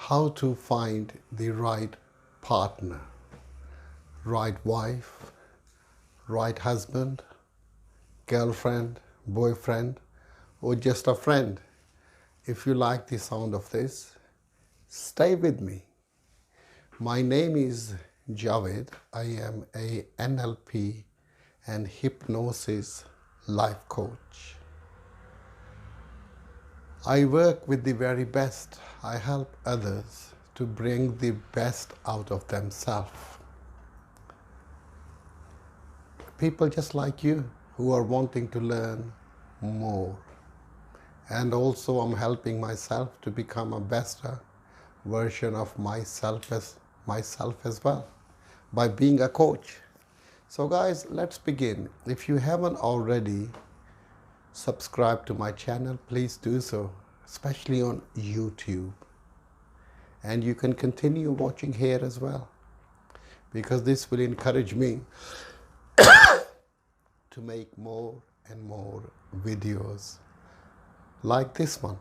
how to find the right partner, right wife, right husband, girlfriend, boyfriend, or just a friend. If you like the sound of this, stay with me. My name is Javed. I am a NLP and hypnosis life coach. I work with the very best. I help others to bring the best out of themselves. People just like you who are wanting to learn more. And also I'm helping myself to become a better version of myself as well by being a coach. So guys, let's begin. If you haven't already subscribed to my channel, please do so, especially on YouTube. And you can continue watching here as well, because this will encourage me to make more and more videos like this one.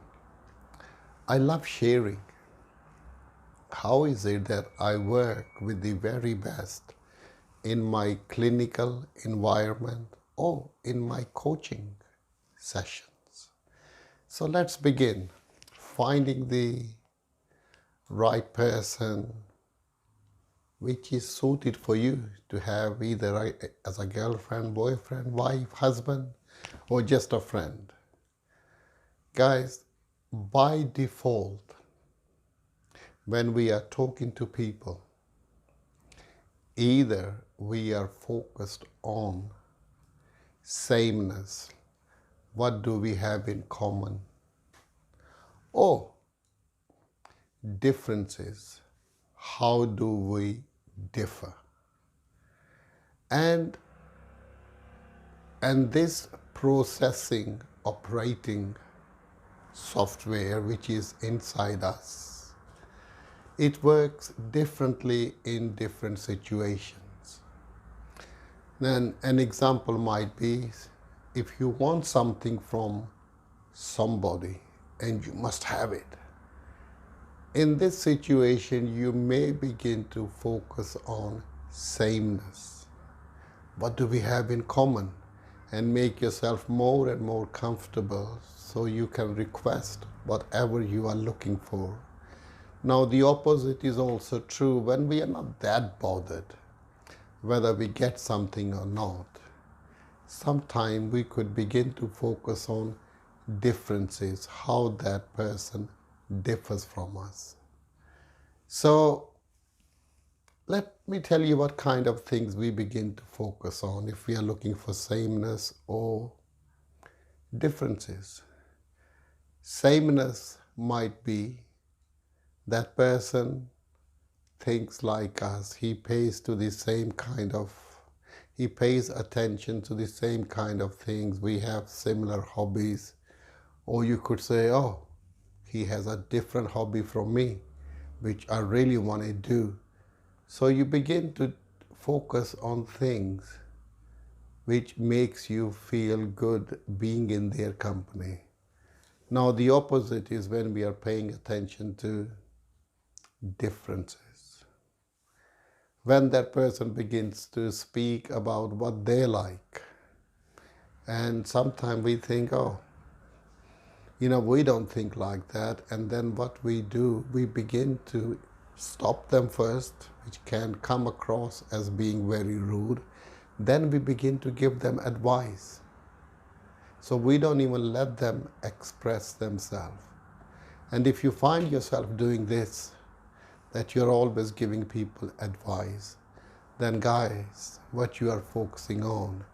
I love sharing. How is it that I work with the very best in my clinical environment or in my coaching sessions? So let's begin. Finding the right person which is suited for you to have, either as a girlfriend, boyfriend, wife, husband, or just a friend. Guys, by default, when we are talking to people, either we are focused on sameness, what do we have in common, or differences, how do we differ. And this processing, operating software which is inside us, it works differently in different situations. Then an example might be, if you want something from somebody and you must have it, in this situation you may begin to focus on sameness. What do we have in common? And make yourself more and more comfortable so you can request whatever you are looking for. Now the opposite is also true. When we are not that bothered whether we get something or not, sometimes we could begin to focus on differences, how that person differs from us. So let me tell you what kind of things we begin to focus on if we are looking for sameness or differences. Sameness might be that person thinks like us, he pays attention to the same kind of things, we have similar hobbies. Or you could say, oh, he has a different hobby from me, which I really want to do. So you begin to focus on things which makes you feel good being in their company. Now the opposite is when we are paying attention to differences. When that person begins to speak about what they like, and sometimes we think, oh, we don't think like that. And then what we do, we begin to stop them first, which can come across as being very rude. Then we begin to give them advice. So we don't even let them express themselves. And if you find yourself doing this, that you're always giving people advice, then guys, what you are focusing on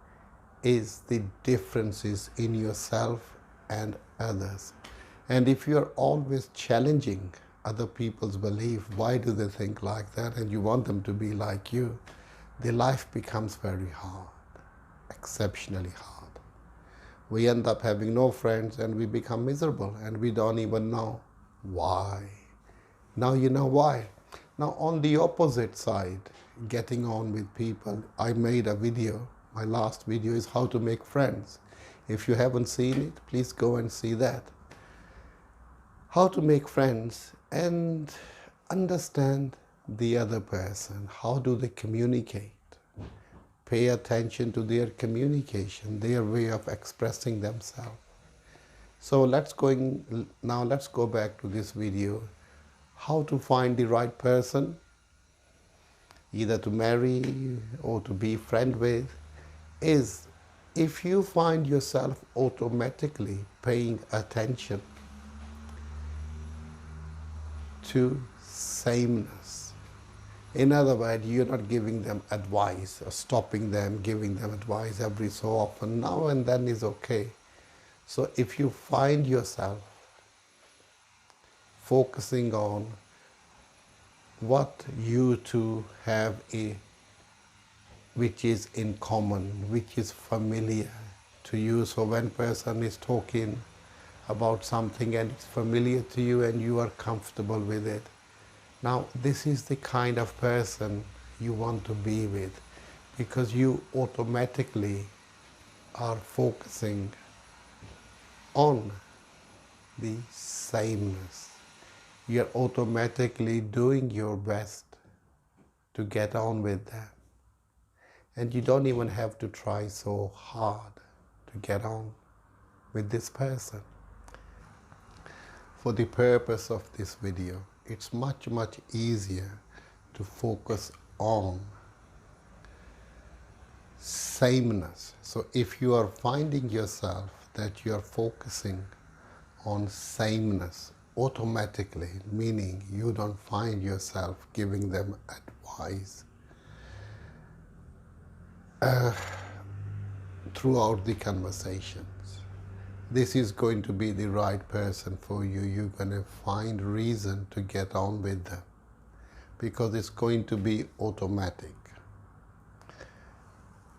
is the differences in yourself and others. And if you're always challenging other people's belief, why do they think like that, and you want them to be like you, their life becomes very hard, exceptionally hard. We end up having no friends and we become miserable and we don't even know why. Now you know why. Now on the opposite side, getting on with people, I made a video. My last video is how to make friends. If you haven't seen it, please go and see that. How to make friends. And understand the other person. How do they communicate? Pay attention to their communication, their way of expressing themselves. So let's go back to this video. How to find the right person, either to marry or to be friend with, is if you find yourself automatically paying attention to sameness. In other words, you're not giving them advice or stopping them, giving them advice every so often. Now and then is okay. So if you find yourself focusing on what you two have which is in common, which is familiar to you. So when person is talking about something and it's familiar to you and you are comfortable with it, now this is the kind of person you want to be with, because you automatically are focusing on the sameness. You're automatically doing your best to get on with them. And you don't even have to try so hard to get on with this person. For the purpose of this video, it's much easier to focus on sameness. So if you are finding yourself that you are focusing on sameness automatically, meaning you don't find yourself giving them advice throughout the conversations, this is going to be the right person for you. You're going to find reason to get on with them because it's going to be automatic.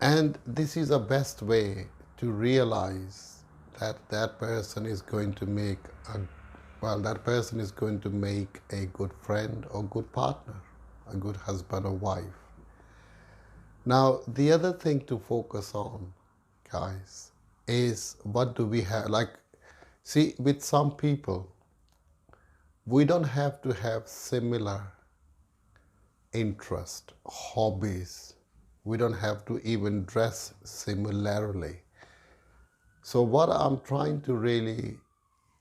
And this is the best way to realize that that person is going to make a good friend or good partner, a good husband or wife. Now, the other thing to focus on, guys, is what do we have? See, with some people, we don't have to have similar interest, hobbies. We don't have to even dress similarly. So what I'm trying to really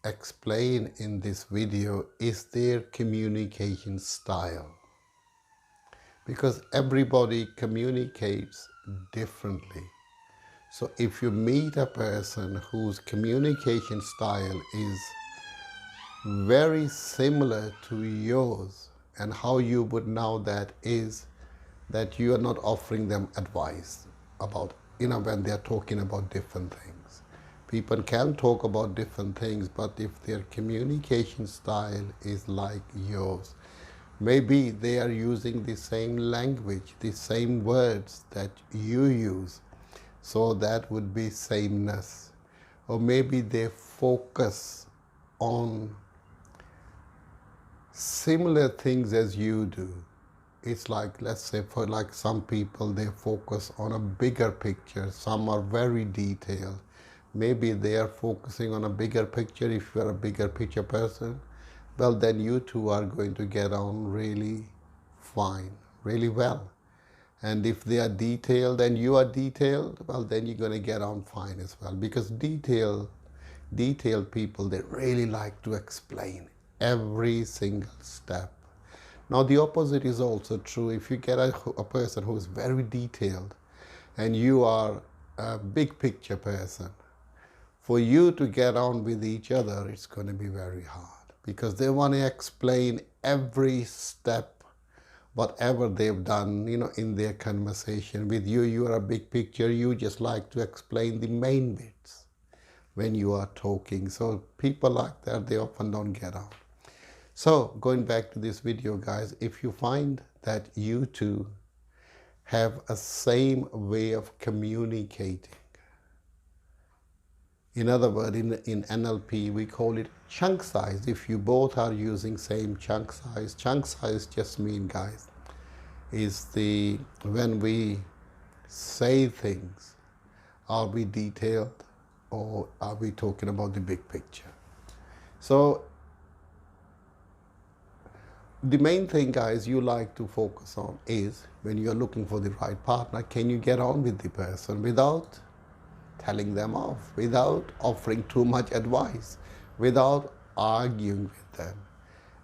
explain in this video is their communication style. Because everybody communicates differently. So if you meet a person whose communication style is very similar to yours, and how you would know that is that you are not offering them advice about, when they're talking about different things. People can talk about different things, but if their communication style is like yours, maybe they are using the same language, the same words that you use, so that would be sameness. Or maybe they focus on similar things as you do. It's like, let's say for some people, they focus on a bigger picture. Some are very detailed. Maybe they are focusing on a bigger picture. If you are a bigger picture person, well, then you two are going to get on really fine, really well. And if they are detailed and you are detailed, well, then you're going to get on fine as well. Because detailed people, they really like to explain every single step. Now, the opposite is also true. If you get a person who is very detailed and you are a big picture person, for you to get on with each other, it's going to be very hard, because they want to explain every step, whatever they've done, in their conversation. With you, you are a big picture. You just like to explain the main bits when you are talking. So people like that, they often don't get on. So going back to this video, guys, if you find that you two have a same way of communicating, in other words, in NLP, we call it chunk size. If you both are using same chunk size just mean, guys, is when we say things, are we detailed or are we talking about the big picture? So the main thing, guys, you like to focus on is when you're looking for the right partner, can you get on with the person without telling them off, without offering too much advice, without arguing with them?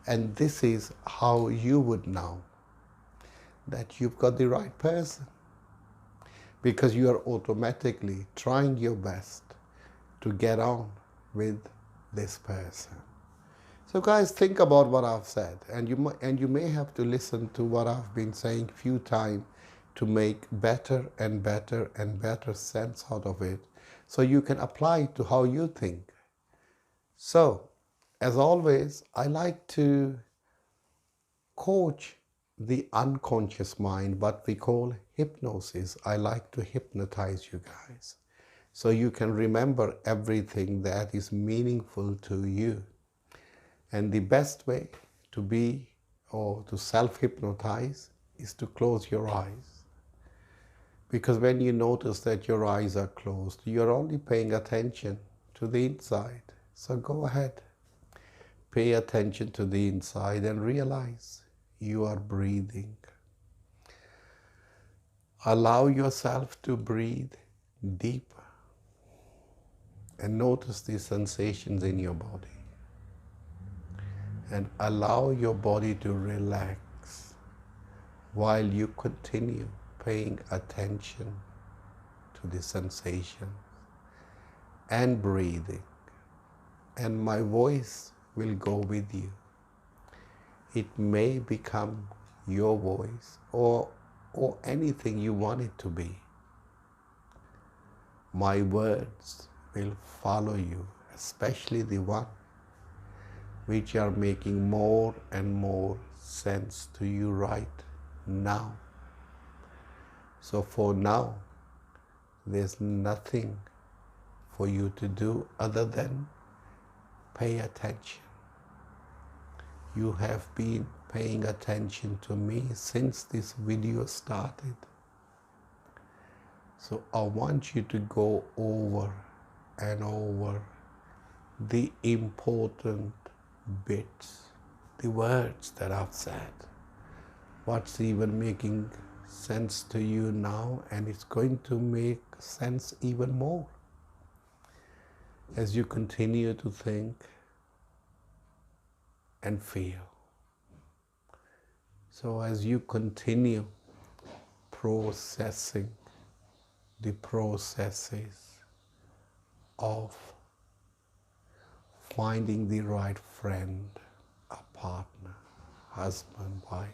And this is how you would know that you've got the right person, because you are automatically trying your best to get on with this person. So guys, think about what I've said, and you may have to listen to what I've been saying a few times to make better and better and better sense out of it, so you can apply it to how you think. So, as always, I like to coach the unconscious mind, what we call hypnosis. I like to hypnotize you guys so you can remember everything that is meaningful to you. And the best way to be or to self-hypnotize is to close your eyes. Because when you notice that your eyes are closed, you're only paying attention to the inside. So go ahead, pay attention to the inside and realize you are breathing. Allow yourself to breathe deeper and notice the sensations in your body. And allow your body to relax while you continue paying attention to the sensations and breathing. And my voice will go with you. It may become your voice or anything you want it to be. My words will follow you, especially the one which are making more and more sense to you right now. So for now, there's nothing for you to do other than pay attention. You have been paying attention to me since this video started. So I want you to go over and over the important bits, the words that I've said, what's even making sense to you now, and it's going to make sense even more as you continue to think and feel. So as you continue processing the processes of finding the right friend, a partner, husband, wife,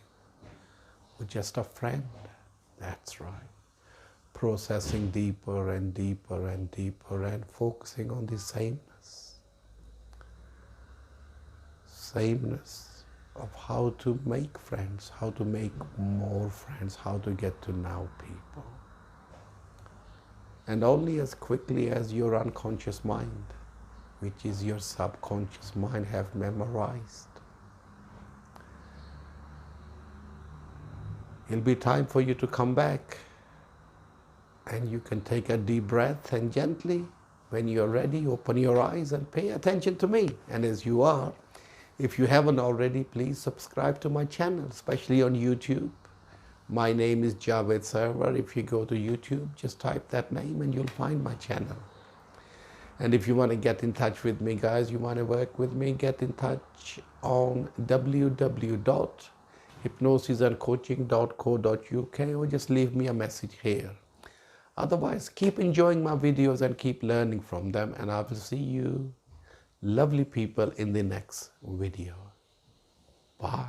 or just a friend. That's right. Processing deeper and deeper and deeper and focusing on the sameness. Sameness of how to make friends, how to make more friends, how to get to know people. And only as quickly as your unconscious mind, which is your subconscious mind, have memorized, it'll be time for you to come back. And you can take a deep breath and gently, when you're ready, open your eyes and pay attention to me. And as you are, if you haven't already, please subscribe to my channel, especially on YouTube. My name is Javed Sarwar. If you go to YouTube, just type that name and you'll find my channel. And if you want to get in touch with me, guys, you want to work with me, get in touch on www.hypnosisandcoaching.co.uk or just leave me a message here. Otherwise, keep enjoying my videos and keep learning from them, and I will see you, lovely people, in the next video. Bye.